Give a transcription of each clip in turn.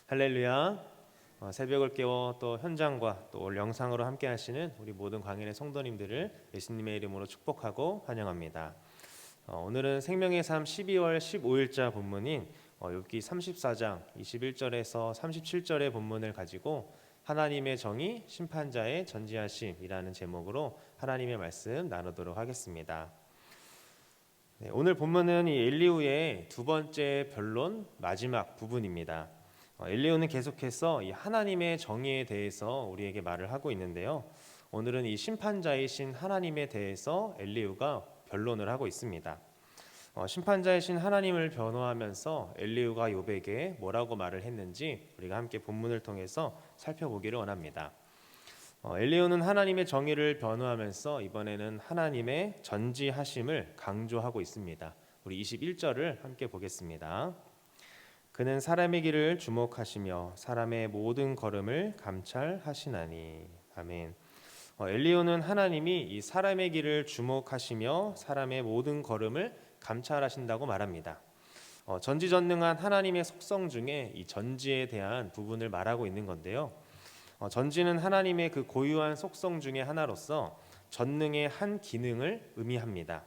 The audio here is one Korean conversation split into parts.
할렐루야. 새벽을 깨워 또 현장과 또 올 영상으로 함께 하시는 우리 모든 광인의 성도님들을 예수님의 이름으로 축복하고 환영합니다. 오늘은 생명의 삶 12월 15일자 본문인 욥기 34장 21절에서 37절의 본문을 가지고 하나님의 정의, 심판자의 전지하심이라는 제목으로 하나님의 말씀 나누도록 하겠습니다. 오늘 본문은 이 엘리후의 두 번째 변론 마지막 부분입니다. 엘리후는 계속해서 이 하나님의 정의에 대해서 우리에게 말을 하고 있는데요. 오늘은 이 심판자이신 하나님에 대해서 엘리후가 변론을 하고 있습니다. 심판자이신 하나님을 변호하면서 엘리후가 욥에게 뭐라고 말을 했는지 우리가 함께 본문을 통해서 살펴보기를 원합니다. 엘리후는 하나님의 정의를 변호하면서 이번에는 하나님의 전지하심을 강조하고 있습니다. 우리 21절을 함께 보겠습니다. 그는 사람의 길을 주목하시며 사람의 모든 걸음을 감찰하시나니. 아멘. 엘리후는 하나님이 이 사람의 길을 주목하시며 사람의 모든 걸음을 감찰하신다고 말합니다. 전지전능한 하나님의 속성 중에 이 전지에 대한 부분을 말하고 있는 건데요. 전지는 하나님의 그 고유한 속성 중에 하나로서 전능의 한 기능을 의미합니다.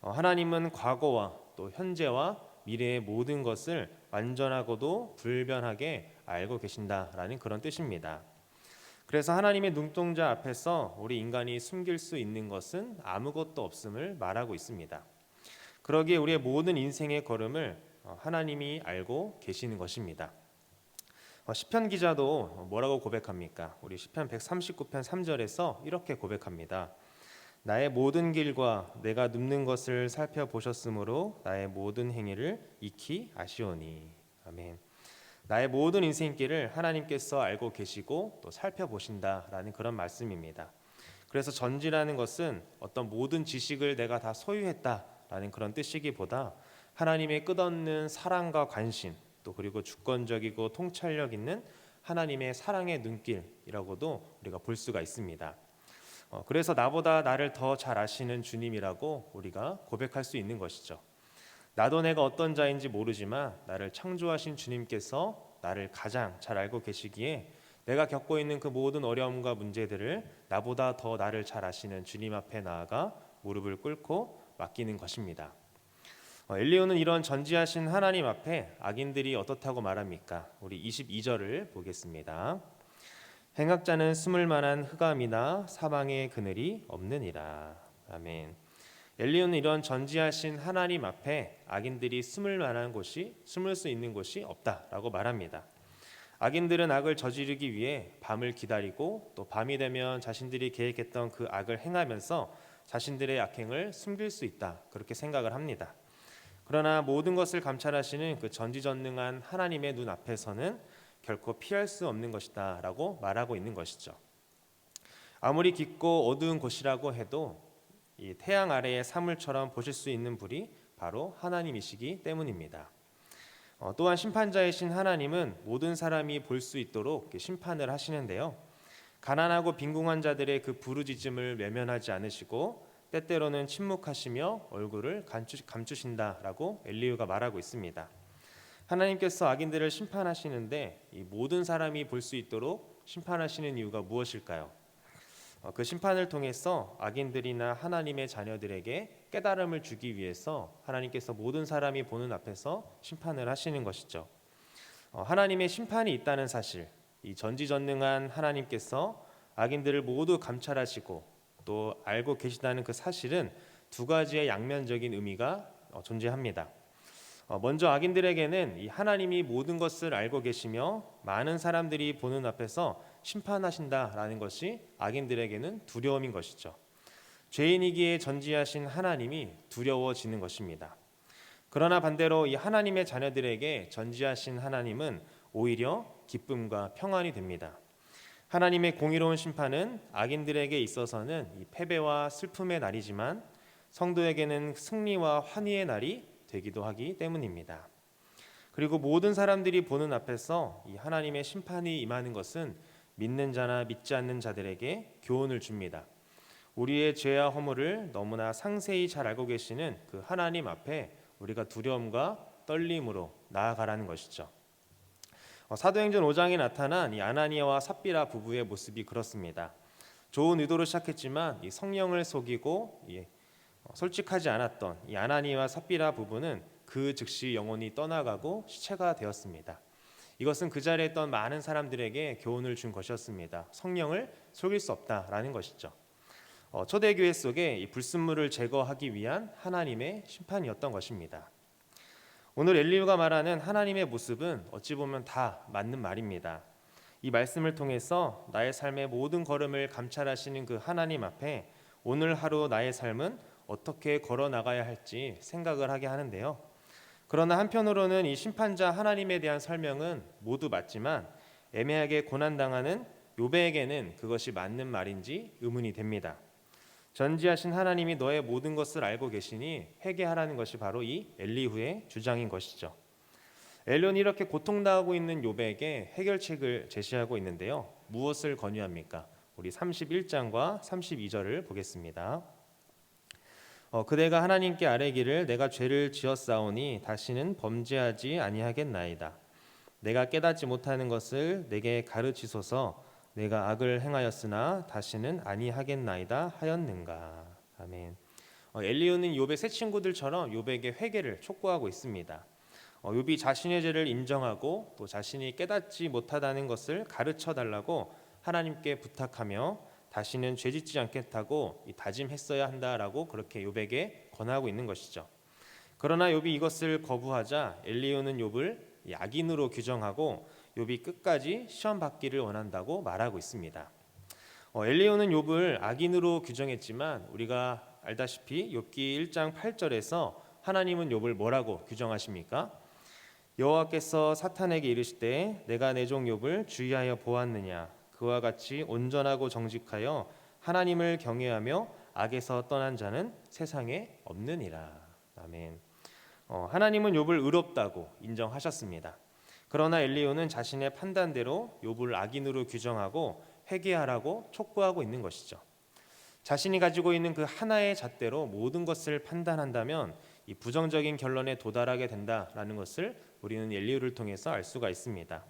하나님은 과거와 또 현재와 미래의 모든 것을 완전하고도 불변하게 알고 계신다라는 그런 뜻입니다. 그래서 하나님의 눈동자 앞에서 우리 인간이 숨길 수 있는 것은 아무것도 없음을 말하고 있습니다. 그러기에 우리의 모든 인생의 걸음을 하나님이 알고 계시는 것입니다. 시편 기자도 뭐라고 고백합니까? 우리 시편 139편 3절에서 이렇게 고백합니다. 나의 모든 길과 내가 눕는 것을 살펴보셨으므로 나의 모든 행위를 익히 아시오니. 아멘. 나의 모든 인생길을 하나님께서 알고 계시고 또 살펴보신다라는 그런 말씀입니다. 그래서 전지라는 것은 어떤 모든 지식을 내가 다 소유했다라는 그런 뜻이기보다 하나님의 끝없는 사랑과 관심 또 그리고 주권적이고 통찰력 있는 하나님의 사랑의 눈길이라고도 우리가 볼 수가 있습니다. 그래서 나보다 나를 더 잘 아시는 주님이라고 우리가 고백할 수 있는 것이죠. 나도 내가 어떤 자인지 모르지만 나를 창조하신 주님께서 나를 가장 잘 알고 계시기에 내가 겪고 있는 그 모든 어려움과 문제들을 나보다 더 나를 잘 아시는 주님 앞에 나아가 무릎을 꿇고 맡기는 것입니다. 엘리후는 이런 전지하신 하나님 앞에 악인들이 어떻다고 말합니까? 우리 22절을 보겠습니다. 행악자는 숨을 만한 흑암이나 사방의 그늘이 없느니라. 아멘. 엘리후는 이런 전지하신 하나님 앞에 악인들이 숨을 수 있는 곳이 없다라고 말합니다. 악인들은 악을 저지르기 위해 밤을 기다리고 또 밤이 되면 자신들이 계획했던 그 악을 행하면서 자신들의 악행을 숨길 수 있다 그렇게 생각을 합니다. 그러나 모든 것을 감찰하시는 그 전지전능한 하나님의 눈 앞에서는 결코 피할 수 없는 것이다 라고 말하고 있는 것이죠. 아무리 깊고 어두운 곳이라고 해도 이 태양 아래의 사물처럼 보실 수 있는 불이 바로 하나님이시기 때문입니다. 또한 심판자이신 하나님은 모든 사람이 볼 수 있도록 심판을 하시는데요. 가난하고 빈궁한 자들의 그 부르짖음을 외면하지 않으시고 때때로는 침묵하시며 얼굴을 감추신다라고 엘리후가 말하고 있습니다. 하나님께서 악인들을 심판하시는데 이 모든 사람이 볼 수 있도록 심판하시는 이유가 무엇일까요? 그 심판을 통해서 악인들이나 하나님의 자녀들에게 깨달음을 주기 위해서 하나님께서 모든 사람이 보는 앞에서 심판을 하시는 것이죠. 하나님의 심판이 있다는 사실, 이 전지전능한 하나님께서 악인들을 모두 감찰하시고 또 알고 계시다는 그 사실은 두 가지의 양면적인 의미가 존재합니다. 먼저 악인들에게는 이 하나님이 모든 것을 알고 계시며 많은 사람들이 보는 앞에서 심판하신다라는 것이 악인들에게는 두려움인 것이죠. 죄인이기에 전지하신 하나님이 두려워지는 것입니다. 그러나 반대로 이 하나님의 자녀들에게 전지하신 하나님은 오히려 기쁨과 평안이 됩니다. 하나님의 공의로운 심판은 악인들에게 있어서는 이 패배와 슬픔의 날이지만 성도에게는 승리와 환희의 날이 되기도 하기 때문입니다. 그리고 모든 사람들이 보는 앞에서 이 하나님의 심판이 임하는 것은 믿는 자나 믿지 않는 자들에게 교훈을 줍니다. 우리의 죄와 허물을 너무나 상세히 잘 알고 계시는 그 하나님 앞에 우리가 두려움과 떨림으로 나아가라는 것이죠. 사도행전 5장에 나타난 이 아나니아와 삽비라 부부의 모습이 그렇습니다. 좋은 의도로 시작했지만 이 성령을 속이고 솔직하지 않았던 이 아나니아와 삽비라 부부는 그 즉시 영혼이 떠나가고 시체가 되었습니다. 이것은 그 자리에 있던 많은 사람들에게 교훈을 준 것이었습니다. 성령을 속일 수 없다라는 것이죠. 초대교회 속에 이 불순물을 제거하기 위한 하나님의 심판이었던 것입니다. 오늘 엘리후가 말하는 하나님의 모습은 어찌 보면 다 맞는 말입니다. 이 말씀을 통해서 나의 삶의 모든 걸음을 감찰하시는 그 하나님 앞에 오늘 하루 나의 삶은 어떻게 걸어 나가야 할지 생각을 하게 하는데요. 그러나 한편으로는 이 심판자 하나님에 대한 설명은 모두 맞지만 애매하게 고난당하는 욥에게는 그것이 맞는 말인지 의문이 됩니다. 전지하신 하나님이 너의 모든 것을 알고 계시니 회개하라는 것이 바로 이 엘리후의 주장인 것이죠. 엘리후는 이렇게 고통당하고 있는 욥에게 해결책을 제시하고 있는데요. 무엇을 권유합니까? 우리 31장과 32절을 보겠습니다. 그대가 하나님께 아뢰기를 내가 죄를 지었사오니 다시는 범죄하지 아니하겠나이다. 내가 깨닫지 못하는 것을 내게 가르치소서. 내가 악을 행하였으나 다시는 아니하겠나이다 하였는가. 아멘. 엘리후는 욥의 세 친구들처럼 욥에게 회개를 촉구하고 있습니다. 욥이 자신의 죄를 인정하고 또 자신이 깨닫지 못하다는 것을 가르쳐 달라고 하나님께 부탁하며 다시는 죄짓지 않겠다고 다짐했어야 한다라고 그렇게 욥에게 권하고 있는 것이죠. 그러나 욥이 이것을 거부하자 엘리후는 욥을 악인으로 규정하고 욥이 끝까지 시험 받기를 원한다고 말하고 있습니다. 엘리후는 욥을 악인으로 규정했지만 우리가 알다시피 욥기 1장 8절에서 하나님은 욥을 뭐라고 규정하십니까? 여호와께서 사탄에게 이르시되 내가 내 종 욥을 주의하여 보았느냐 그와 같이 온전하고 정직하여 하나님을 경외하며 악에서 떠난 자는 세상에 없느니라. 아멘. 하나님은 욥을 의롭다고 인정하셨습니다. 그러나 엘리후는 자신의 판단대로 욥을 악인으로 규정하고 회개하라고 촉구하고 있는 것이죠. 자신이 가지고 있는 그 하나의 잣대로 모든 것을 판단한다면 이 부정적인 결론에 도달하게 된다라는 것을 우리는 엘리후를 통해서 알 수가 있습니다.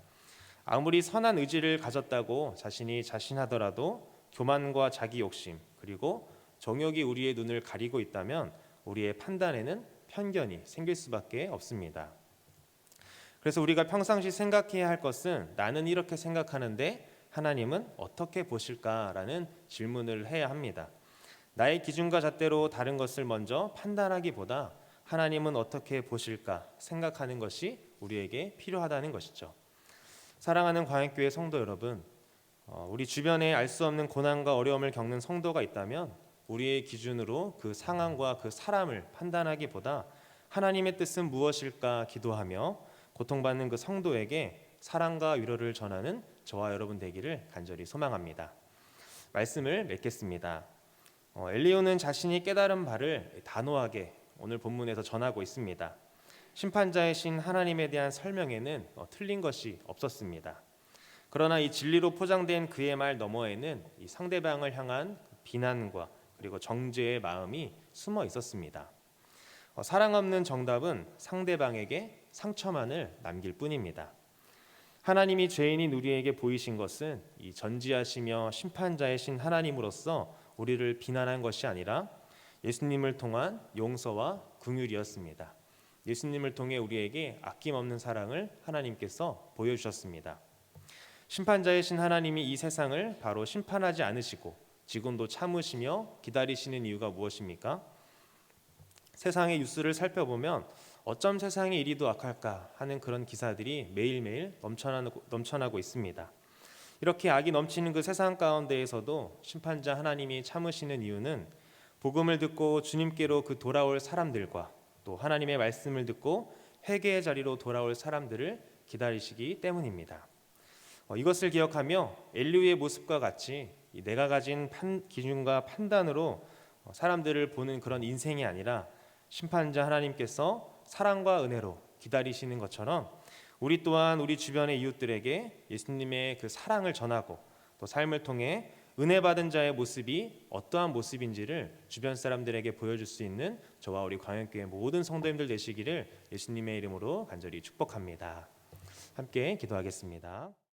아무리 선한 의지를 가졌다고 자신이 자신하더라도 교만과 자기 욕심 그리고 정욕이 우리의 눈을 가리고 있다면 우리의 판단에는 편견이 생길 수밖에 없습니다. 그래서 우리가 평상시 생각해야 할 것은 나는 이렇게 생각하는데 하나님은 어떻게 보실까라는 질문을 해야 합니다. 나의 기준과 잣대로 다른 것을 먼저 판단하기보다 하나님은 어떻게 보실까 생각하는 것이 우리에게 필요하다는 것이죠. 사랑하는 광역교회 성도 여러분, 우리 주변에 알 수 없는 고난과 어려움을 겪는 성도가 있다면 우리의 기준으로 그 상황과 그 사람을 판단하기보다 하나님의 뜻은 무엇일까 기도하며 고통받는 그 성도에게 사랑과 위로를 전하는 저와 여러분 되기를 간절히 소망합니다. 말씀을 맺겠습니다. 엘리후는 자신이 깨달은 바를 단호하게 오늘 본문에서 전하고 있습니다. 심판자이신 하나님에 대한 설명에는 틀린 것이 없었습니다. 그러나 이 진리로 포장된 그의 말 너머에는 이 상대방을 향한 비난과 그리고 정죄의 마음이 숨어 있었습니다. 사랑 없는 정답은 상대방에게 상처만을 남길 뿐입니다. 하나님이 죄인인 우리에게 보이신 것은 이 전지하시며 심판자이신 하나님으로서 우리를 비난한 것이 아니라 예수님을 통한 용서와 긍휼이었습니다. 예수님을 통해 우리에게 아낌없는 사랑을 하나님께서 보여주셨습니다. 심판자이신 하나님이 이 세상을 바로 심판하지 않으시고 지금도 참으시며 기다리시는 이유가 무엇입니까? 세상의 뉴스를 살펴보면 어쩜 세상이 이리도 악할까 하는 그런 기사들이 매일매일 넘쳐나고 있습니다. 이렇게 악이 넘치는 그 세상 가운데에서도 심판자 하나님이 참으시는 이유는 복음을 듣고 주님께로 그 돌아올 사람들과 또 하나님의 말씀을 듣고 회개의 자리로 돌아올 사람들을 기다리시기 때문입니다. 이것을 기억하며 엘리후의 모습과 같이 내가 가진 기준과 판단으로 사람들을 보는 그런 인생이 아니라 심판자 하나님께서 사랑과 은혜로 기다리시는 것처럼 우리 또한 우리 주변의 이웃들에게 예수님의 그 사랑을 전하고 또 삶을 통해 은혜 받은 자의 모습이 어떠한 모습인지를 주변 사람들에게 보여줄 수 있는 저와 우리 광역교회 모든 성도님들 되시기를 예수님의 이름으로 간절히 축복합니다. 함께 기도하겠습니다.